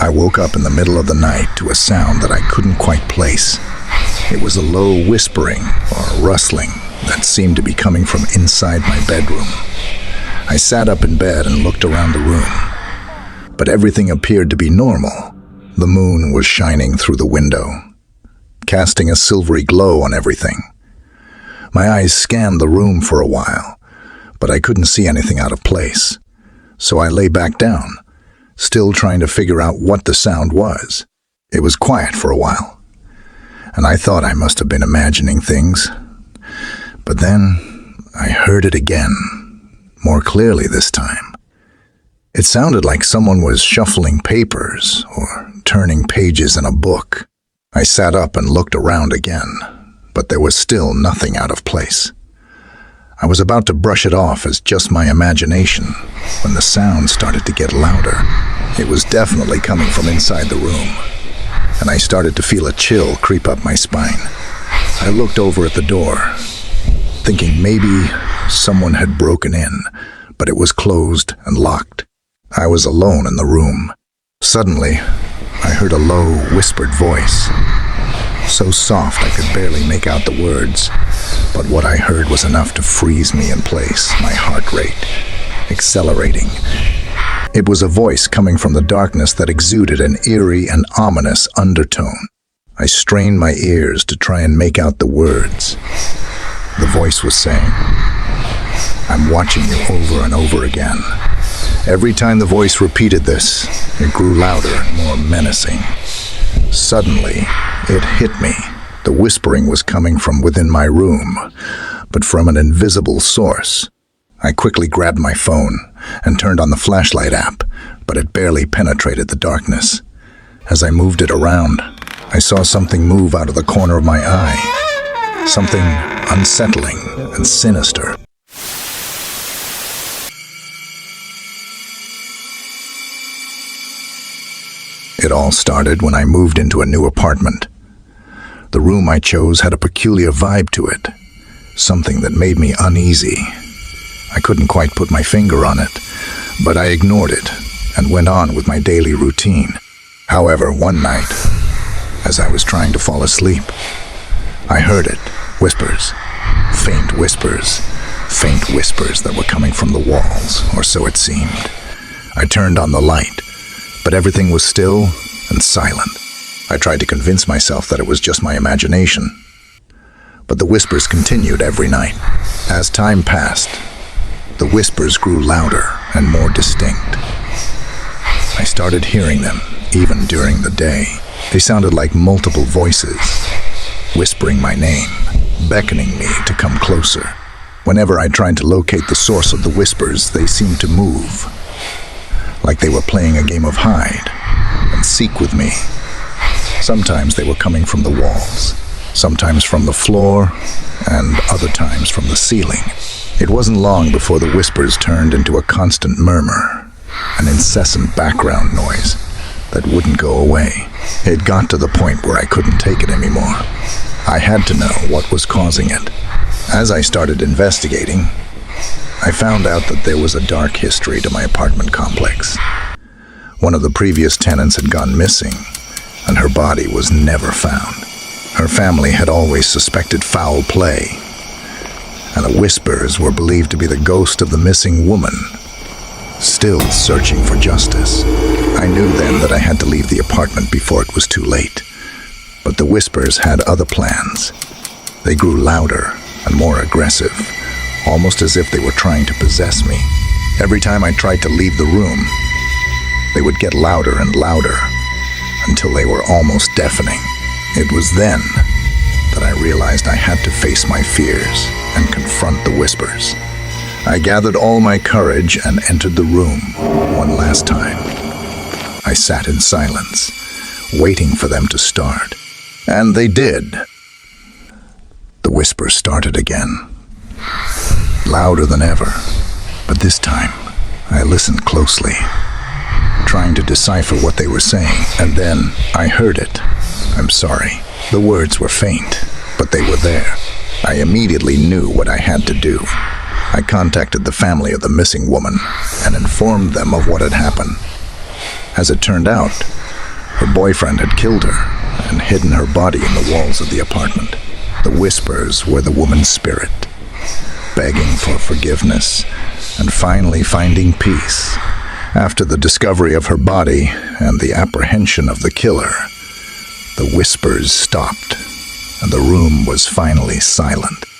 I woke up in the middle of the night to a sound that I couldn't quite place. It was a low whispering or rustling that seemed to be coming from inside my bedroom. I sat up in bed and looked around the room, but everything appeared to be normal. The moon was shining through the window, casting a silvery glow on everything. My eyes scanned the room for a while, but I couldn't see anything out of place. So I lay back down, still trying to figure out what the sound was. It was quiet for a while, and I thought I must have been imagining things. But then I heard it again, more clearly this time. It sounded like someone was shuffling papers or turning pages in a book. I sat up and looked around again, but there was still nothing out of place. I was about to brush it off as just my imagination when the sound started to get louder. It was definitely coming from inside the room, and I started to feel a chill creep up my spine. I looked over at the door, thinking maybe someone had broken in, but it was closed and locked. I was alone in the room. Suddenly, I heard a low, whispered voice. So soft I could barely make out the words, but what I heard was enough to freeze me in place, my heart rate accelerating. It was a voice coming from the darkness that exuded an eerie and ominous undertone. I strained my ears to try and make out the words. The voice was saying, "I'm watching you over and over again." Every time the voice repeated this, it grew louder and more menacing. Suddenly, it hit me. The whispering was coming from within my room, but from an invisible source. I quickly grabbed my phone and turned on the flashlight app, but it barely penetrated the darkness. As I moved it around, I saw something move out of the corner of my eye. Something unsettling and sinister. It all started when I moved into a new apartment. The room I chose had a peculiar vibe to it, something that made me uneasy. I couldn't quite put my finger on it, but I ignored it and went on with my daily routine. However, one night, as I was trying to fall asleep, I heard it, whispers, faint whispers that were coming from the walls, or so it seemed. I turned on the light, but everything was still and silent. I tried to convince myself that it was just my imagination, but the whispers continued every night. As time passed, the whispers grew louder and more distinct. I started hearing them, even during the day. They sounded like multiple voices, whispering my name, beckoning me to come closer. Whenever I tried to locate the source of the whispers, they seemed to move, like they were playing a game of hide and seek with me. Sometimes they were coming from the walls, sometimes from the floor, and other times from the ceiling. It wasn't long before the whispers turned into a constant murmur, an incessant background noise that wouldn't go away. It got to the point where I couldn't take it anymore. I had to know what was causing it. As I started investigating, I found out that there was a dark history to my apartment complex. One of the previous tenants had gone missing, and her body was never found. Her family had always suspected foul play, and the whispers were believed to be the ghost of the missing woman, still searching for justice. I knew then that I had to leave the apartment before it was too late, but the whispers had other plans. They grew louder and more aggressive, almost as if they were trying to possess me. Every time I tried to leave the room, they would get louder and louder until they were almost deafening. It was then that I realized I had to face my fears and confront the whispers. I gathered all my courage and entered the room one last time. I sat in silence, waiting for them to start. And they did. The whispers started again, louder than ever, but this time I listened closely, trying to decipher what they were saying, and then I heard it. I'm sorry. The words were faint, but they were there. I immediately knew what I had to do. I contacted the family of the missing woman and informed them of what had happened. As it turned out, Her boyfriend had killed her and hidden her body in the walls of the apartment. The whispers were the woman's spirit, begging for forgiveness and finally finding peace. After the discovery of her body and the apprehension of the killer, the whispers stopped and the room was finally silent.